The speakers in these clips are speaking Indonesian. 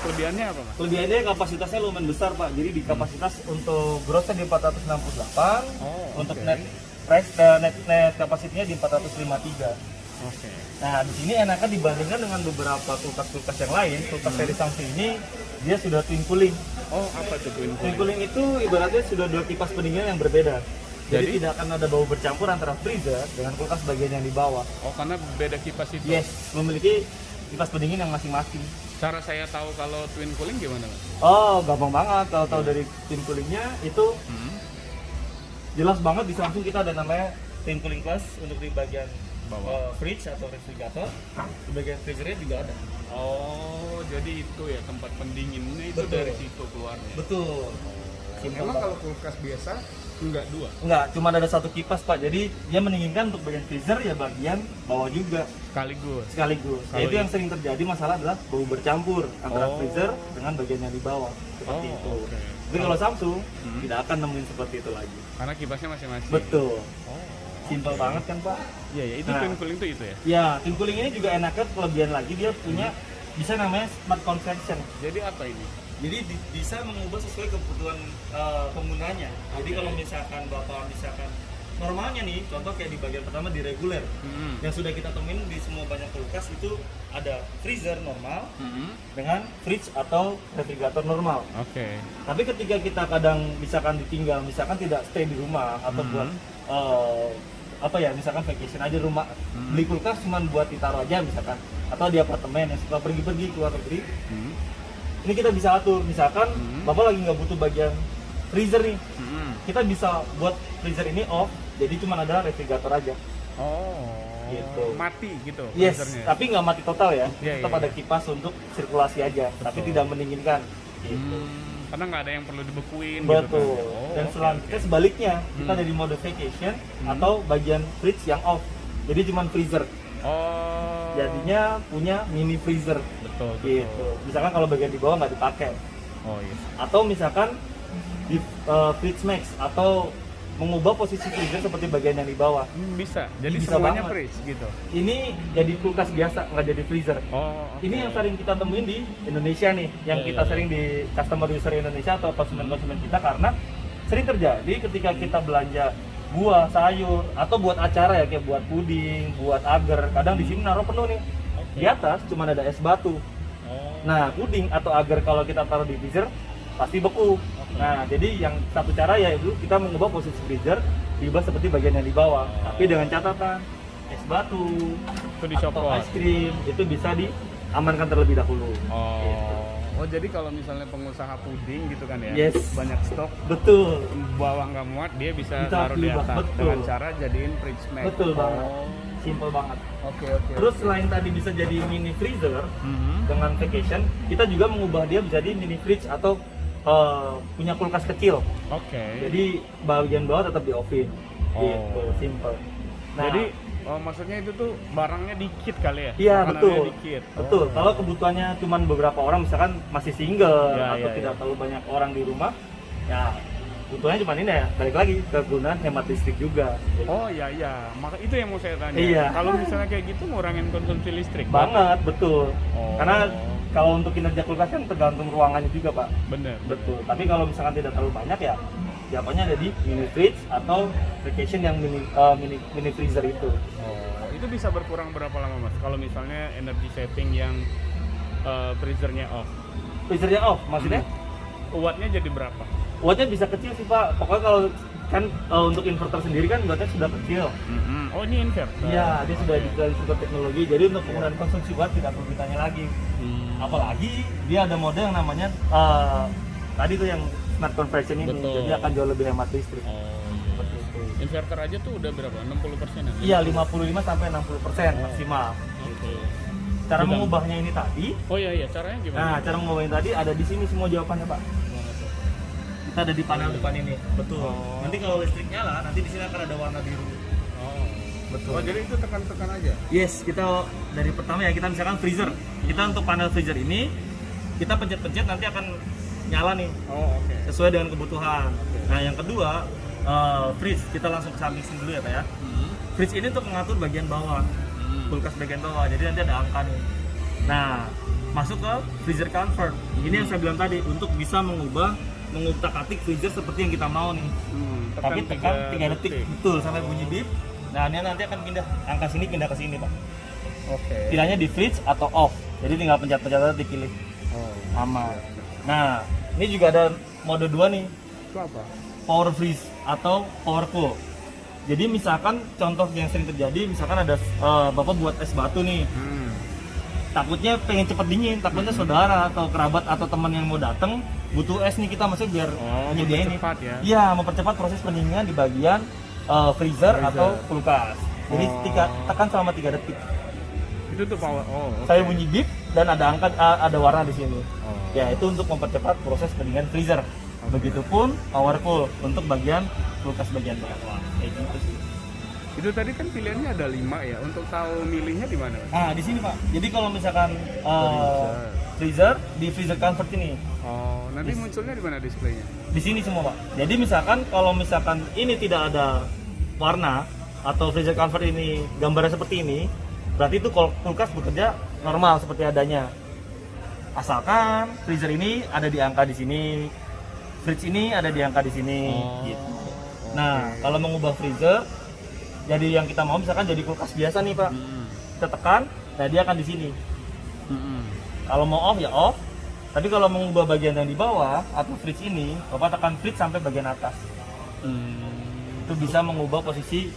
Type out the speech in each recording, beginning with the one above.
Kelebihannya apa, Mas? Kelebihannya kapasitasnya lumayan besar, Pak. Jadi di kapasitas untuk grossnya di 468, untuk net price net kapasitinya di 453. Oke. Nah, di sini enakan dibandingkan dengan beberapa kulkas-kulkas yang lain. Kulkas seri Samsung ini dia sudah twin cooling. Oh, apa tuh twin Twin cooling? cooling itu ibaratnya sudah dua kipas pendinginan yang berbeda. Jadi Jadi? tidak akan ada bau bercampur antara freezer dengan kulkas bagian yang di bawah. Oh, karena beda kipas itu. Yes, memiliki kipas pendingin yang masing-masing. Cara saya tahu kalau twin cooling gimana, Mas? Oh, gampang banget. Kalau tahu dari twin coolingnya itu jelas banget di Samsung kita ada namanya twin cooling class untuk di bagian Bawah. fridge atau refrigerator. Di bagian freezernya juga ada. Oh, jadi itu ya tempat pendinginnya itu Betul. dari situ keluarnya. Betul. Simpel Emang banget. kalau kulkas biasa enggak dua? Enggak, cuma ada satu kipas, Pak. Jadi dia mendinginkan untuk bagian freezer ya bagian bawah juga Sekaligus. sekaligus. Kalau Itu yang sering terjadi masalah adalah bau bercampur antara Oh. freezer dengan bagian yang di bawah. Seperti Oh, itu. oke. Tapi kalau Samsung tidak akan nemuin seperti itu lagi. Karena kipasnya masing-masing. Betul. Oh. Simpel banget kan, Pak? Iya, ya, itu Nah. twin cooling itu ya. Ya, twin cooling ini juga enaknya kelebihan lagi dia punya bisa namanya smart convection. Jadi apa ini? Jadi bisa mengubah sesuai kebutuhan penggunanya. Jadi kalau misalkan Bapak normalnya nih, contoh kayak di bagian pertama di reguler. Yang sudah kita temuin di semua banyak kulkas itu ada freezer normal dengan fridge atau refrigerator normal. Oke. Tapi ketika kita kadang misalkan ditinggal, misalkan tidak stay di rumah atau buat misalkan vacation aja rumah, beli kulkas cuma buat ditaruh aja misalkan, atau di apartemen yang suka pergi-pergi keluar negeri, ini kita bisa atur. Misalkan Bapak lagi nggak butuh bagian freezer nih, kita bisa buat freezer ini off, jadi cuma ada refrigerator aja. Oh. Gitu. Mati gitu. Yes, freezernya. tapi nggak mati total ya, Iya, tetap iya, ada iya. kipas untuk sirkulasi aja, tapi tidak mendinginkan. Gitu. Karena nggak ada yang perlu dibekuin gitu Betul. kan. Oh, Dan oke, selanjutnya oke. sebaliknya, kita ada di mode vacation atau bagian fridge yang off. Jadi cuma freezer. Oh. Jadinya punya mini freezer. Betul, betul. Gitu. Misalkan kalau bagian di bawah nggak dipakai. Oh iya. Atau misalkan di fridge max atau mengubah posisi freezer seperti bagian yang di bawah. Bisa. Jadi Bisa semuanya banget. fridge gitu. Ini jadi kulkas biasa, nggak jadi freezer. Oh. oke. Ini yang sering kita temuin di Indonesia nih, yang Iya, kita iya. sering di customer user Indonesia atau konsumen-konsumen kita, karena sering terjadi ketika kita belanja buah, sayur, atau buat acara ya kayak buat puding, buat agar, kadang di sini naruh penuh nih. Di atas cuma ada es batu. Oh. Nah, puding atau agar kalau kita taruh di freezer pasti beku. Nah, jadi yang satu cara yaitu kita mengubah posisi freezer diubah seperti bagian yang di bawah, tapi dengan catatan es batu Itu atau dicopot. es krim itu bisa diamankan terlebih dahulu. Gitu. Oh, jadi kalau misalnya pengusaha puding gitu kan ya, Yes. banyak stok, Betul, bawah nggak muat, dia bisa Bisa taruh di diubah, atas betul. dengan cara jadiin fridge max. betul banget, Oh. simple banget. Oke, oke. Terus selain tadi bisa jadi mini freezer dengan vacation, kita juga mengubah dia menjadi mini fridge atau punya kulkas kecil. Oke. Jadi bagian bawah tetap di oven. Oh. Gitu, simple. Nah, Jadi maksudnya itu tuh barangnya dikit kali ya? iya Makanannya betul, Dikit. betul. Kalau kebutuhannya cuma beberapa orang, misalkan masih single Ya, atau ya, tidak ya. terlalu banyak orang di rumah, ya kebutuhannya cuma ini ya. Balik lagi kegunaan hemat listrik juga. Gitu. Oh iya iya, maka itu yang mau saya tanya. Iya. Kalau misalnya kayak gitu ngurangin konsumsi listrik. Banget, betul. Oh. Karena kalau untuk kinerja kulkas kan tergantung ruangannya juga, Pak. Bener. Betul. Tapi kalau misalkan tidak terlalu banyak ya, jawabannya ada di mini fridge atau vacation yang mini freezer itu. Oh, itu bisa berkurang berapa lama mas? Kalau misalnya energy saving yang freezernya off, Freezernya off, maksudnya? wattnya jadi berapa? Wattnya bisa kecil sih, Pak. Pokoknya kalau kan untuk inverter sendiri kan wattnya sudah kecil. Oh ini inverter. Iya, dia sudah dari super teknologi. Jadi untuk penggunaan konsumsi watt tidak perlu ditanya lagi. Apalagi dia ada mode yang namanya tadi tuh yang smart conversion ini. Betul. Jadi akan jauh lebih hemat listrik. Oh, Seperti itu. inverter aja tuh udah berapa? 60% ya? Iya, 55 sampai 60% maksimal. Oke. Cara Sudah. mengubahnya ini tadi. Oh iya iya, caranya Nah, gimana? cara mengubahnya tadi ada di sini semua jawabannya, Pak. Kita ada di panel depan ini. Betul. Oh. Nanti kalau listrik nyala, nanti di sini akan ada warna biru. Oh. Betul. Oh jadi itu tekan-tekan aja? Yes, kita dari pertama ya kita misalkan freezer. Kita untuk panel freezer ini kita pencet-pencet nanti akan nyala nih Oh oke. sesuai dengan kebutuhan. Nah, yang kedua fridge, kita langsung ke samping sini dulu ya, Pak ya. Fridge ini untuk mengatur bagian bawah, kulkas bagian bawah. Jadi nanti ada angka nih. Nah, masuk ke freezer convert. Ini yang saya bilang tadi untuk bisa mengutak-atik freezer seperti yang kita mau nih. Tapi tekan 3 detik betul sampai bunyi beep. Nah, ini nanti akan pindah angka sini pindah ke sini, Pak. Oke. Pilihannya di freeze atau off. Jadi tinggal pencet-pencet aja dipilih. Aman. Nah, ini juga ada mode 2 nih. Itu apa? Power freeze atau power cool. Jadi misalkan contoh yang sering terjadi, misalkan ada Bapak buat es batu nih. Takutnya pengen cepet dingin, takutnya saudara atau kerabat atau teman yang mau datang butuh es nih, kita masuk biar nyediain nih. Ya. Iya, mempercepat proses pendinginan di bagian freezer atau kulkas. Jadi tekan selama 3 detik. Itu tuh power. Okay. Saya bunyi beep dan ada warna di sini. Ya, itu untuk mempercepat proses pendinginan freezer. Begitupun power cool untuk bagian kulkas bagian bawah. Kayak gitu sih. Itu tadi kan pilihannya ada 5 ya. Untuk tahu milihnya di mana? Nah, di sini, Pak. Jadi kalau misalkan freezer di freezer convert ini. Oh, nanti munculnya di mana displaynya? Di sini semua, Pak. Jadi misalkan kalau misalkan ini tidak ada warna atau freezer convert ini gambarnya seperti ini, berarti itu kulkas bekerja normal seperti adanya. Asalkan freezer ini ada di angka di sini, fridge ini ada di angka di sini, gitu. Nah, kalau mengubah freezer, jadi yang kita mau misalkan jadi kulkas biasa nih, Pak. Kita tekan, nah dia akan di sini. Kalau mau off ya off. Tapi kalau mengubah bagian yang di bawah atau fridge ini, Bapak tekan fridge sampai bagian atas. Itu bisa mengubah posisi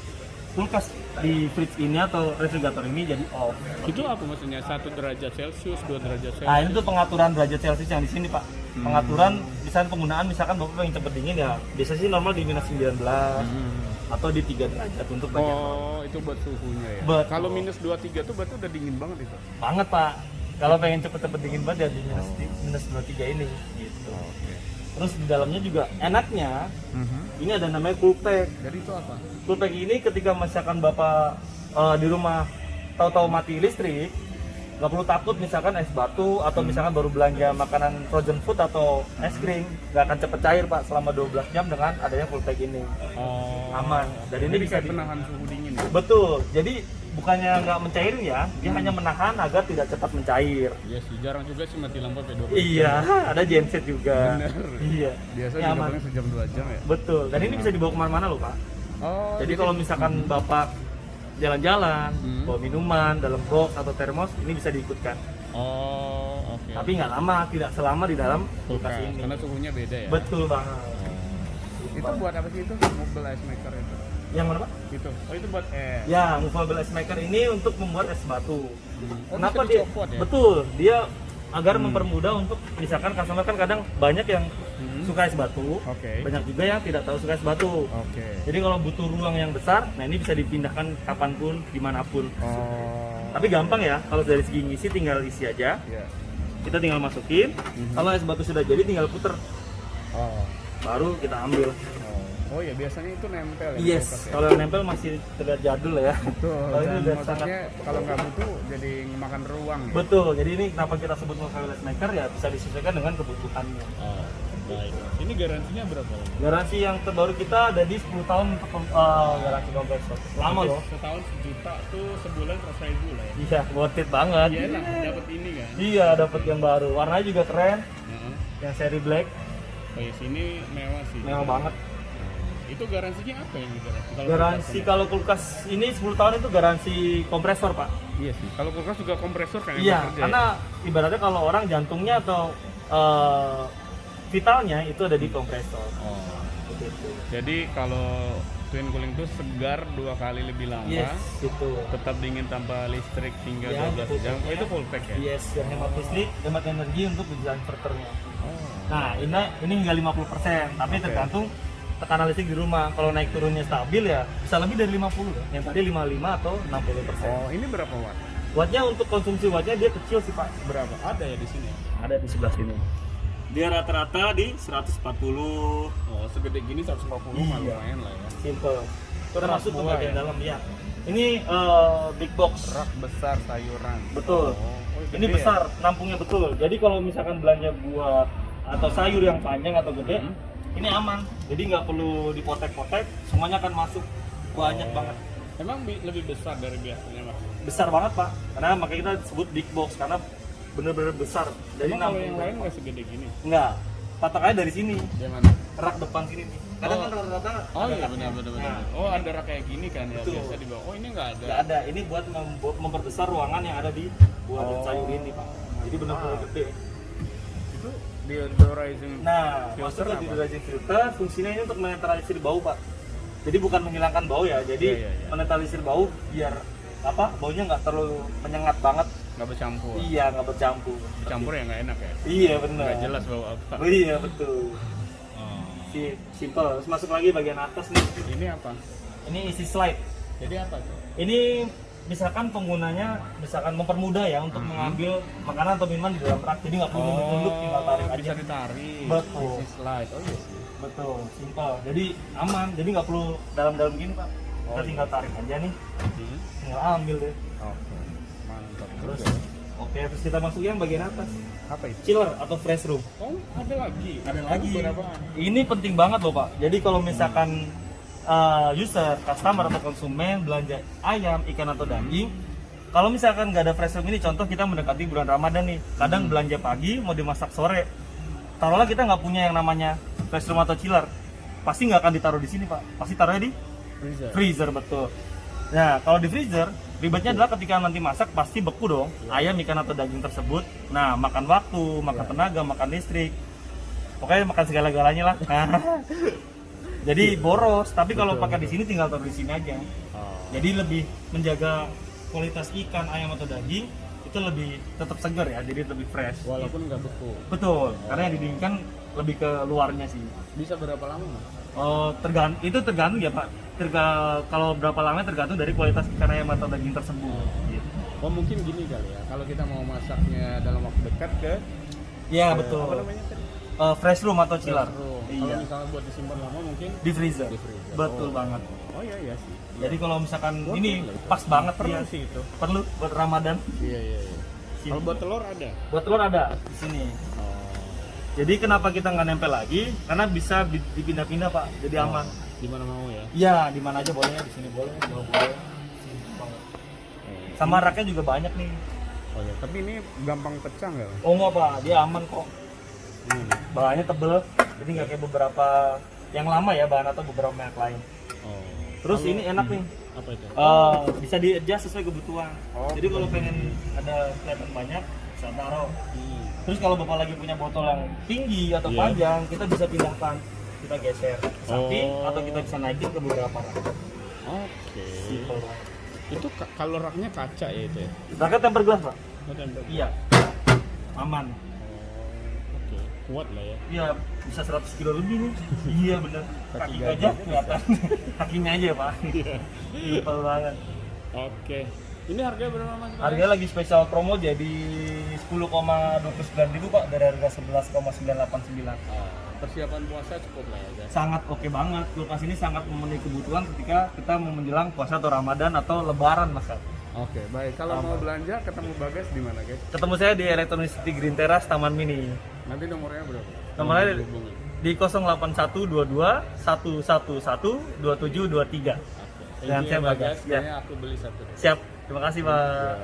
kulkas di fridge ini atau refrigerator ini jadi off. Itu apa maksudnya? 1 derajat Celcius, 2 derajat Celcius? Nah, ini tuh pengaturan derajat Celcius yang di sini, Pak. Pengaturan misalnya penggunaan, misalkan Bapak pengen cepet dingin ya, biasanya sih normal di minus 19 atau di 3 derajat untuk bagian bawah. Itu buat suhunya ya? Betul. Kalau minus 23 tuh berarti udah dingin banget itu? Banget, Pak. Kalau pengen cepet-cepet dingin banget ya di minus 23 ini gitu. Terus di dalamnya juga enaknya ini ada namanya cool pack. Jadi itu apa? Cool pack ini ketika misalkan Bapak di rumah tahu-tahu mati listrik, nggak perlu takut misalkan es batu atau misalkan baru belanja makanan frozen food atau es krim, nggak akan cepet cair, Pak, selama 12 jam dengan adanya cool pack ini. Aman. Dan ini bisa menahan suhu dingin ya? Betul. Jadi bukannya nggak mencairin ya, dia hanya menahan agar tidak cepat mencair. Iya sih, jarang juga sih mati lampu sampai 12 jam. Iya, ada genset juga. Bener. Iya. Biasa juga paling sejam 2 jam ya? Betul. Dan ini bisa dibawa kemana-mana loh, Pak. Jadi kalau misalkan Bapak jalan-jalan, bawa minuman dalam box atau termos, ini bisa diikutkan. Oke. Tapi nggak lama, tidak selama di dalam kulkas ini. Karena suhunya beda ya? Betul banget. Itu buat apa sih itu? Mobile ice maker itu? Yang mana, Pak? Itu. Oh, itu buat es. Ya, movable ice maker ini untuk membuat es batu. Kenapa bisa dia? dicopot ya? Betul, dia agar mempermudah untuk misalkan customer kan kadang banyak yang suka es batu, banyak juga yang tidak tahu suka es batu. Jadi kalau butuh ruang yang besar, nah ini bisa dipindahkan kapanpun, dimanapun. Tapi gampang ya, kalau dari segi ngisi tinggal isi aja. Kita tinggal masukin. Kalau es batu sudah jadi, tinggal puter. Baru kita ambil. Oh ya, biasanya itu nempel ya? Yes, kalau nempel masih terlihat jadul ya. Betul. Kalau ini udah Maksudnya sangat kalau nggak butuh jadi makan ruang ya? Betul, jadi ini kenapa kita sebut mobile ice maker ya, bisa disesuaikan dengan kebutuhannya. Baik. Ini garansinya berapa? Garansi yang terbaru kita ada di 10 tahun untuk garansi kompresor. Lama loh. Setahun 1 juta tuh sebulan 100.000 lah ya? Iya, worth it banget. Iya lah, dapat ini kan? Iya, dapat yang baru. Warnanya juga keren. Yang seri black. Oh ya, sini mewah sih. Mewah banget. Itu garansinya apa yang garansi? Garansi kalau kulkas ini 10 tahun itu garansi kompresor, Pak. Iya sih. Kalau kulkas juga kompresor kan? Iya, karena ibaratnya kalau orang jantungnya atau vitalnya itu ada di kompresor. Begitu. Jadi kalau twin cooling itu segar 2 kali lebih lama. Yes, gitu. Tetap dingin tanpa listrik hingga 12 jam. Oh, itu full pack ya? Yes, yang hemat listrik, hemat energi untuk berjalan inverternya. Nah, ini hingga 50%, tapi tergantung tekanan listrik di rumah. Kalau naik turunnya stabil ya bisa lebih dari 50 ya. Yang tadi 55 atau 60%. Ini berapa watt? Wattnya untuk konsumsi wattnya dia kecil sih, Pak. Berapa? Ada ya di sini? Ada di sebelah sini. Dia rata-rata di 140. Oh, segede gini 140 mah lumayan lah ya. Simple. Termasuk ke bagian ya? dalam ya. Ini big box. Rak besar sayuran. Betul. Ini gede besar, nampungnya betul. Jadi kalau misalkan belanja buah atau sayur yang panjang atau gede, ini aman. Jadi nggak perlu dipotek-potek, semuanya akan masuk. Banyak banget. Emang lebih besar dari biasanya, Mas? Besar banget, Pak. Karena makanya kita sebut big box karena bener-bener besar. Jadi Emang kalau yang lain nggak segede gini? enggak. Patokannya dari sini. Di mana? Rak depan sini nih. Kadang kan rata-rata Oh ada iya raknya. benar. Nah, Oh ada rak kayak gini kan ya, Betul. biasa di bawah. Oh ini nggak ada. nggak ada. Ini buat memperbesar ruangan yang ada di buah dan sayur ini, Pak. Jadi benar-benar gede. Itu deodorizing. Nah, Filter maksudnya apa? deodorizing filter fungsinya ini untuk menetralisir bau, Pak. Jadi bukan menghilangkan bau ya. Jadi Iya. menetralisir bau biar apa? Baunya nggak terlalu menyengat banget. Nggak bercampur. Iya, nggak bercampur. Bercampur ya nggak enak ya. Iya, benar. Nggak jelas bau apa. Oh, iya, betul. Oh. Simple. Terus masuk lagi bagian atas nih. Ini apa? Ini isi slide. Jadi apa tuh? Ini misalkan penggunanya mempermudah ya untuk mengambil makanan atau minuman di dalam rak. Jadi nggak perlu nunduk, tinggal tarik aja. Bisa ditarik. Betul. Easy slide. Oh iya sih. Betul, simple. Jadi aman. Jadi nggak perlu dalam-dalam gini, Pak. Kita Oh, tinggal tarik aja nih. Hmm. Tinggal ambil deh. Oke. Mantap. Terus juga. oke, terus kita masuk yang bagian atas. Apa itu? Chiller atau fresh room. Oh ada lagi. Ada lagi. Berapa? Ini penting banget loh, Pak. Jadi kalau misalkan user, customer atau konsumen belanja ayam, ikan atau daging, kalau misalkan nggak ada fresh room ini, contoh kita mendekati bulan Ramadan nih, kadang belanja pagi mau dimasak sore, taruhlah kita nggak punya yang namanya fresh room atau chiller, pasti nggak akan ditaruh di sini, Pak. Pasti taruhnya di Freezer. freezer, betul. Nah, kalau di freezer, ribetnya adalah ketika nanti masak pasti beku dong, ayam, ikan atau daging tersebut. Nah, makan waktu, makan tenaga, makan listrik, pokoknya makan segala-galanya lah. Jadi boros, tapi kalau pakai di sini tinggal taruh di sini aja. Oh. Jadi lebih menjaga kualitas ikan, ayam atau daging itu lebih tetap segar ya, jadi lebih fresh. Walaupun nggak beku. Betul, karena yang didinginkan lebih ke luarnya sih. Bisa berapa lama Mas? Oh, itu tergantung ya Pak. Kalau berapa lama tergantung dari kualitas ikan, ayam atau daging tersebut. Gitu. Oh mungkin gini kali ya. Kalau kita mau masaknya dalam waktu dekat ke Ya ke- betul. Apa namanya tadi? Fresh room atau chiller. Fresh room. Iya. Kalau misalnya buat disimpan lama mungkin Di freezer. di freezer. Betul Oh. banget. Oh iya sih. Jadi kalau misalkan Worth ini it lah itu. pas banget Perlu ya. sih itu. Perlu buat Ramadan. Iya. Sini. Kalau buat telur ada. Buat telur ada di sini. Oh. Jadi kenapa kita nggak nempel lagi? Karena bisa dipindah-pindah Pak. Jadi aman. Di mana mau ya. Iya, di mana aja boleh, di sini boleh, di bawah boleh. Sini banget. Sama raknya juga banyak nih. Oh ya, tapi ini gampang pecah nggak? Mas? Oh enggak Pak, dia aman kok. Ini nih. Bahannya tebel, jadi nggak kayak beberapa yang lama ya bahan atau beberapa merek lain. Oh. Terus Kalau- ini enak nih, Apa itu? bisa di adjust sesuai kebutuhan. Oh, Jadi kalau pengen ada kelihatan banyak, bisa taruh. Hmm. Terus kalau bapak lagi punya botol yang tinggi atau Iya. panjang, kita bisa pindahkan, kita geser ke samping Oh. atau kita bisa naikin ke beberapa rak. Oke. Simple banget. Itu kalau raknya kaca ya itu ya? Raknya tempered glass Pak? Oh, tempel. Iya, aman. Oh, oke. Kuat lah ya. Iya, bisa 100 kilo lebih nih. Iya bener. Kaki Kaki gajah aja kelihatan. Kakinya aja Pak. Simple banget. Oke. Ini harga berapa Mas? Harganya lagi spesial promo jadi 10,29.000 Pak dari harga 11,989. Persiapan puasa cukup lah ya guys. Sangat oke banget. Kulkas ini sangat memenuhi kebutuhan ketika kita mau menjelang puasa atau Ramadan atau Lebaran Mas. Oke, baik. Kalau mau belanja ketemu Bagas di mana guys? Ketemu saya di Electronic City Green Terrace Taman Mini. Nanti nomornya berapa? Nomornya Mau dihubungi. Di 08122 111 2723. Oke. Dengan Thank you saya ya, Bagas. Bagas. Ya. Kayaknya aku beli satu deh. Siap. Terima kasih Pak. Ya.